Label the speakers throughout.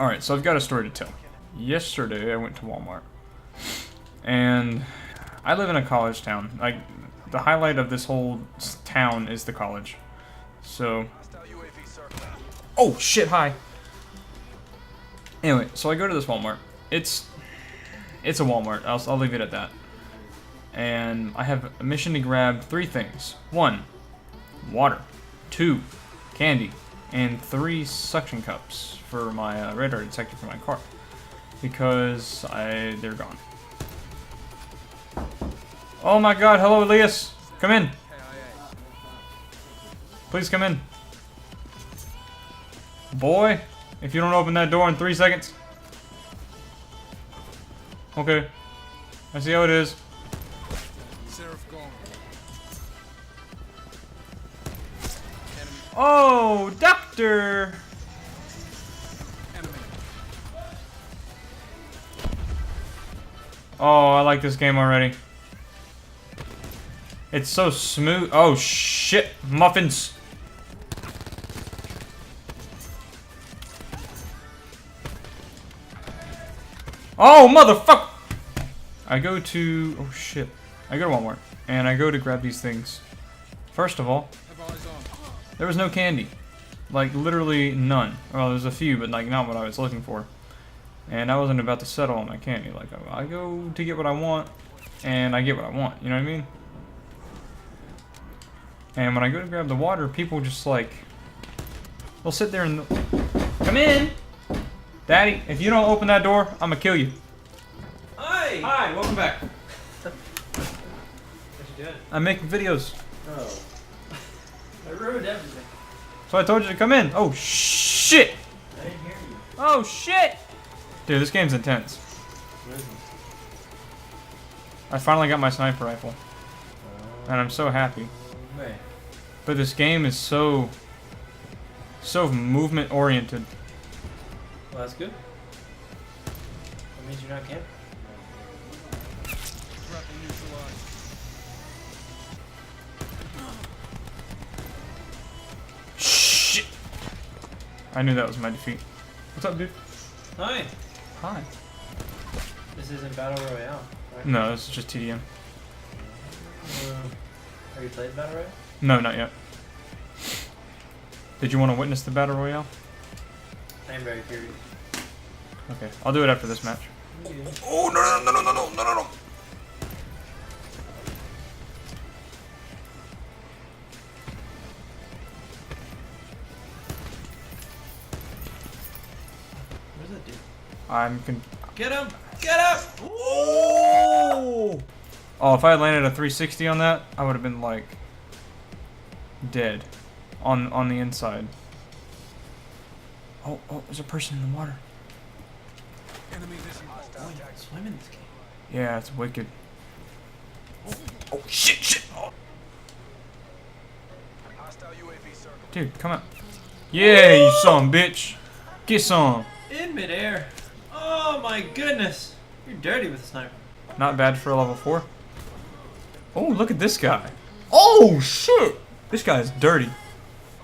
Speaker 1: Alright, so I've got a story to tell. Yesterday I went to Walmart. And I live in a college town. Like, the highlight of this whole town is the college. So... Oh, shit, hi! Anyway, so I go to this Walmart. It's a Walmart. I'll leave it at that. And I have a mission to grab 3 things. 1, water. 2, candy. And 3 suction cups for my radar detector for my car. Because they're gone. Oh my god, hello Elias! Come in! Please come in. Boy, if you don't open that door in 3 seconds. Okay. I see how it is. Oh, doctor! Oh, I like this game already. It's so smooth. Oh shit, muffins! Oh, motherfucker! I go to... Oh, shit. I go to Walmart, and I go to grab these things. First of all, there was no candy. Like, literally none. Well, there's a few, but, like, not what I was looking for. And I wasn't about to settle on my candy. Like, I go to get what I want, and I get what I want. You know what I mean? And when I go to grab the water, people just, like... They'll sit there and... Come in! Daddy, if you don't open that door, I'm gonna kill you.
Speaker 2: Hi!
Speaker 1: Hi, welcome back.
Speaker 2: What you doing?
Speaker 1: I'm making videos.
Speaker 2: Oh. I ruined everything.
Speaker 1: So I told you to come in. Oh, shit!
Speaker 2: I didn't hear you.
Speaker 1: Oh, shit! Dude, this game's intense. I finally got my sniper rifle. And I'm so happy.
Speaker 2: Man.
Speaker 1: But this game is so movement oriented.
Speaker 2: Well, that's good. That means you're not camping.
Speaker 1: Shit! I knew that was my defeat. What's up, dude?
Speaker 2: Hi.
Speaker 1: Hi.
Speaker 2: This isn't Battle Royale, right?
Speaker 1: No, this is just TDM.
Speaker 2: Have you played Battle Royale?
Speaker 1: No, not yet. Did you want to witness the Battle Royale?
Speaker 2: I am very curious.
Speaker 1: Okay, I'll do it after this match.
Speaker 2: Okay.
Speaker 1: Oh, no.
Speaker 2: What does that do? Get him! Get him!
Speaker 1: Oh! Oh, if I had landed a 360 on that, I would have been like dead on the inside. Oh, there's a person in the water.
Speaker 2: Oh, you can swim in this game.
Speaker 1: Yeah, it's wicked. Oh shit! Oh. Dude, come out. Yeah, you son of a bitch. Get some.
Speaker 2: In midair. Oh my goodness. You're dirty with a sniper.
Speaker 1: Not bad for a level 4. Oh, look at this guy. Oh shit! This guy is dirty.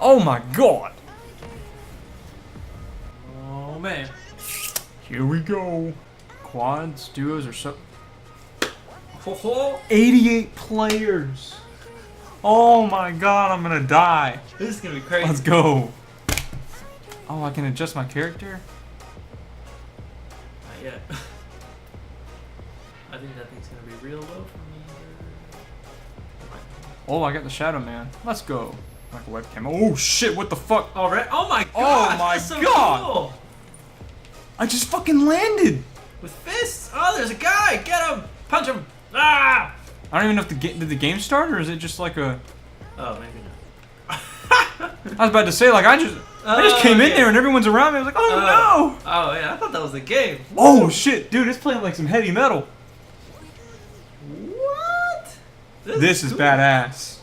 Speaker 1: Oh my god.
Speaker 2: Oh man.
Speaker 1: Here we go. Quads, duos, or so.
Speaker 2: Ho
Speaker 1: 88 players. Oh my god, I'm gonna die.
Speaker 2: This is gonna be crazy.
Speaker 1: Let's go. Oh, I can adjust my character?
Speaker 2: Not yet. I think that thing's gonna be real low for me.
Speaker 1: Oh, I got the Shadow Man. Let's go. Like a webcam. Oh shit, what the fuck?
Speaker 2: Alright. Oh my god!
Speaker 1: Oh my
Speaker 2: that's so
Speaker 1: god!
Speaker 2: Cool.
Speaker 1: I just fucking landed!
Speaker 2: With fists! Oh, there's a guy! Get him! Punch him! Ah!
Speaker 1: I don't even know if did the game start, or is it just like a...
Speaker 2: Oh, maybe not.
Speaker 1: I was about to say, like, I just came in there and everyone's around me. I was like, oh no!
Speaker 2: Oh yeah, I thought that was the game.
Speaker 1: Oh shit, dude, it's playing like some heavy metal.
Speaker 2: What?
Speaker 1: This is
Speaker 2: cool.
Speaker 1: badass.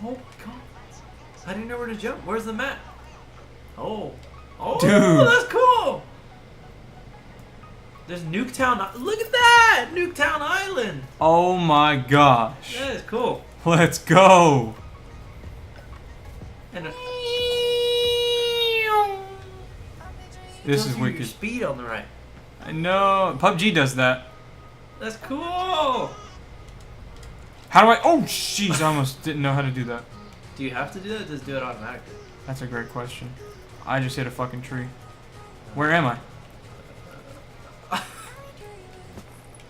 Speaker 2: Oh god. I didn't know where to jump. Where's the map? Oh. Oh,
Speaker 1: dude.
Speaker 2: That's cool. There's Nuketown. Look at that! Nuketown Island.
Speaker 1: Oh my gosh.
Speaker 2: That is cool.
Speaker 1: Let's go.
Speaker 2: And
Speaker 1: This is
Speaker 2: Tells you your
Speaker 1: wicked.
Speaker 2: speed on the right.
Speaker 1: I know. PUBG does that.
Speaker 2: That's cool.
Speaker 1: How do I? Oh, jeez! I almost didn't know how to do that.
Speaker 2: Do you have to do that? Or just do it automatically?
Speaker 1: That's a great question. I just hit a fucking tree. Where am I?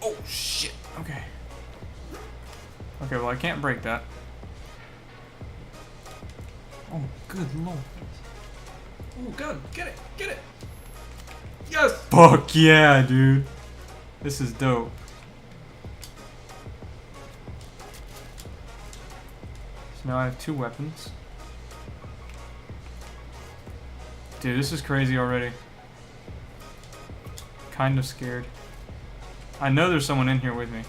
Speaker 1: Oh shit. Okay. Okay, well I can't break that. Oh, good lord.
Speaker 2: Ooh, gun. Get it. Get it. Yes.
Speaker 1: Fuck yeah, dude. This is dope. So now I have 2 weapons. Dude, this is crazy already. Kind of scared. I know there's someone in here with me.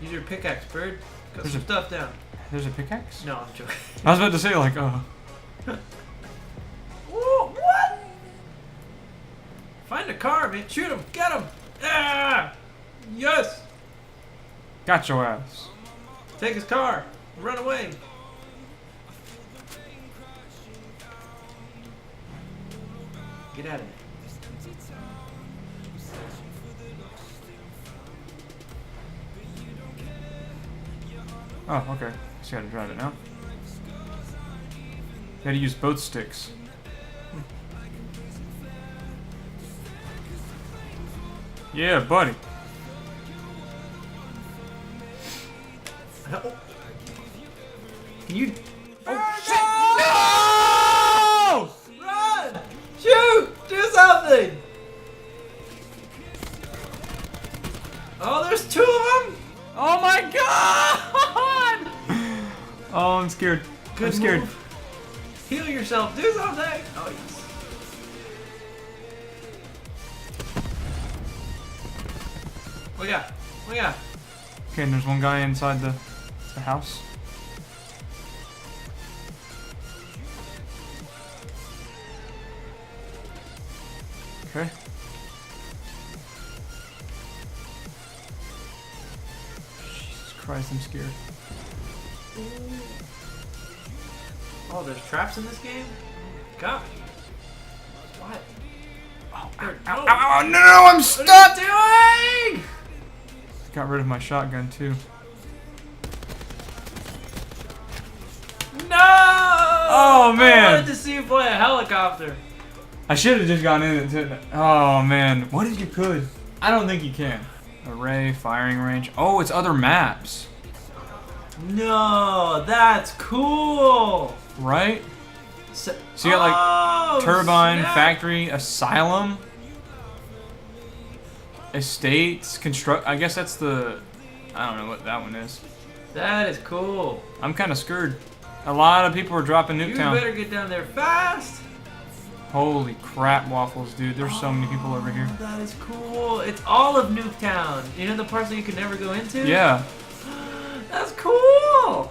Speaker 2: Use your pickaxe, bird. Got
Speaker 1: There's
Speaker 2: some
Speaker 1: a-
Speaker 2: stuff down.
Speaker 1: There's a pickaxe?
Speaker 2: No, I'm joking.
Speaker 1: I was about to say, like, oh.
Speaker 2: Whoa, what? Find a car, man. Shoot him. Get him. Ah! Yes.
Speaker 1: Got your ass.
Speaker 2: Take his car. Run away. Get out of here.
Speaker 1: Oh, okay. So you gotta drive it now. You gotta use both sticks. Yeah, buddy.
Speaker 2: Oh. Can you?
Speaker 1: Oh,
Speaker 2: No! Run! Shoot! Do something! Oh, there's 2 of them!
Speaker 1: oh my god! Oh, I'm scared.
Speaker 2: Good
Speaker 1: I'm scared.
Speaker 2: move. Heal yourself. Do something. Oh, yes. What we got? What we got?
Speaker 1: Okay, and there's one guy inside the house. Okay. Jesus Christ, I'm scared.
Speaker 2: Oh, there's traps in this game? Gosh. What?
Speaker 1: Oh,
Speaker 2: Bird,
Speaker 1: ow,
Speaker 2: no.
Speaker 1: ow, ow, no, I'm
Speaker 2: What
Speaker 1: stuck!
Speaker 2: are you doing?
Speaker 1: Got rid of my shotgun too.
Speaker 2: No!
Speaker 1: Oh, man.
Speaker 2: I wanted to see you fly a helicopter.
Speaker 1: I should have just gone in and did it. Oh man, what if you could? I don't think you can. Array, firing range. Oh, it's other maps,
Speaker 2: No, that's cool.
Speaker 1: right?
Speaker 2: So
Speaker 1: you got, like,
Speaker 2: oh,
Speaker 1: Turbine,
Speaker 2: snap.
Speaker 1: factory, asylum, estates, construct. I guess that's the. I don't know what that one is.
Speaker 2: That is cool.
Speaker 1: I'm kind of scared. A lot of people are dropping
Speaker 2: You
Speaker 1: Nuketown.
Speaker 2: better get down there fast.
Speaker 1: Holy crap, waffles, dude! There's so many people over here.
Speaker 2: That is cool. It's all of Nuketown. You know the parts that you can never go into?
Speaker 1: Yeah.
Speaker 2: That's cool.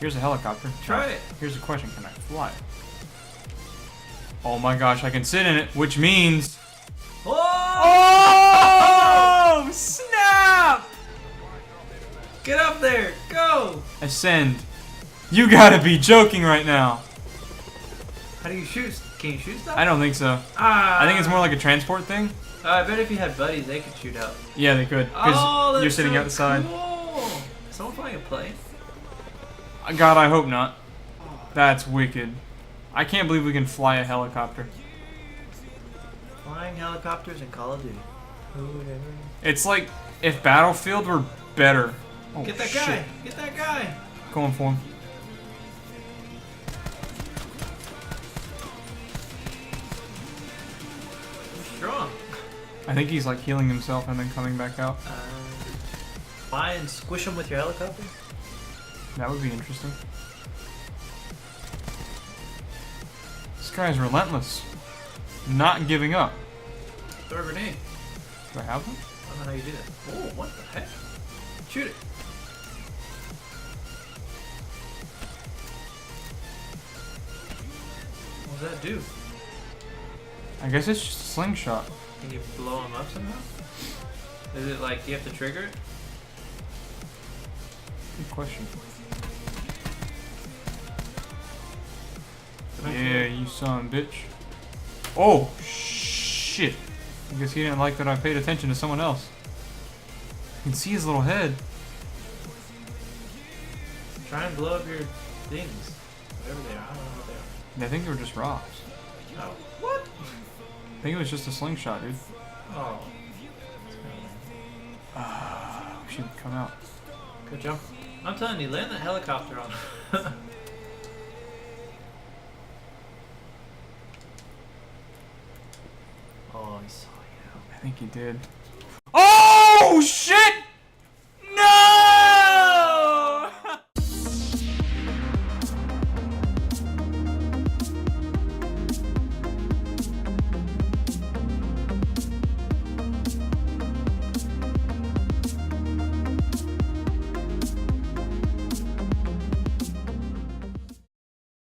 Speaker 1: Here's a helicopter.
Speaker 2: Try it.
Speaker 1: Here's a question: can I fly? Oh my gosh, I can sit in it, which means.
Speaker 2: Oh!
Speaker 1: Oh! Snap!
Speaker 2: Get up there. Go.
Speaker 1: Ascend. You gotta be joking right now.
Speaker 2: How do you shoot? Can you shoot stuff?
Speaker 1: I don't think so.
Speaker 2: Ah.
Speaker 1: I think it's more like a transport thing.
Speaker 2: I bet if you had buddies, they could shoot out.
Speaker 1: Yeah, they could. Because
Speaker 2: Oh, that's
Speaker 1: you're sitting
Speaker 2: so
Speaker 1: outside.
Speaker 2: Cool. Someone flying a plane?
Speaker 1: God, I hope not. That's wicked. I can't believe we can fly a helicopter.
Speaker 2: Flying helicopters in Call of Duty. Whatever.
Speaker 1: It's like if Battlefield were better. Oh,
Speaker 2: Get that
Speaker 1: shit.
Speaker 2: guy! Get that guy!
Speaker 1: Going for him.
Speaker 2: Strong.
Speaker 1: I think he's like healing himself and then coming back out.
Speaker 2: Fly and squish him with your helicopter?
Speaker 1: That would be interesting. This guy's relentless. Not giving up.
Speaker 2: Throw a grenade.
Speaker 1: Do I have one?
Speaker 2: I don't know how you do that. Oh, what the heck? Shoot it. What does that do?
Speaker 1: I guess it's just a slingshot.
Speaker 2: Can you blow him up somehow? Is it like, do you have to trigger it?
Speaker 1: Good question.
Speaker 2: Can I
Speaker 1: Yeah, you son of a bitch. Oh, shit. I guess he didn't like that I paid attention to someone else. You can see his little head.
Speaker 2: Try and blow up your things. Whatever they are. I don't know what they are.
Speaker 1: I think they were just rocks.
Speaker 2: Oh. What?
Speaker 1: I think it was just a slingshot, dude.
Speaker 2: Oh.
Speaker 1: We should come out.
Speaker 2: Good jump. I'm telling you, land that helicopter on. Oh, he saw you.
Speaker 1: I think he did.